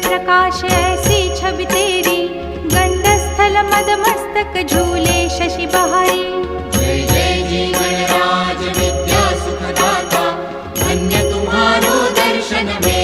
प्रकाश ऐसी छवि तेरी, गंडस्थल मद मस्तक झूले शशि बहारी। जय जय जी गणराज विद्या सुखदाता, धन्य तुम्हारो दर्शन में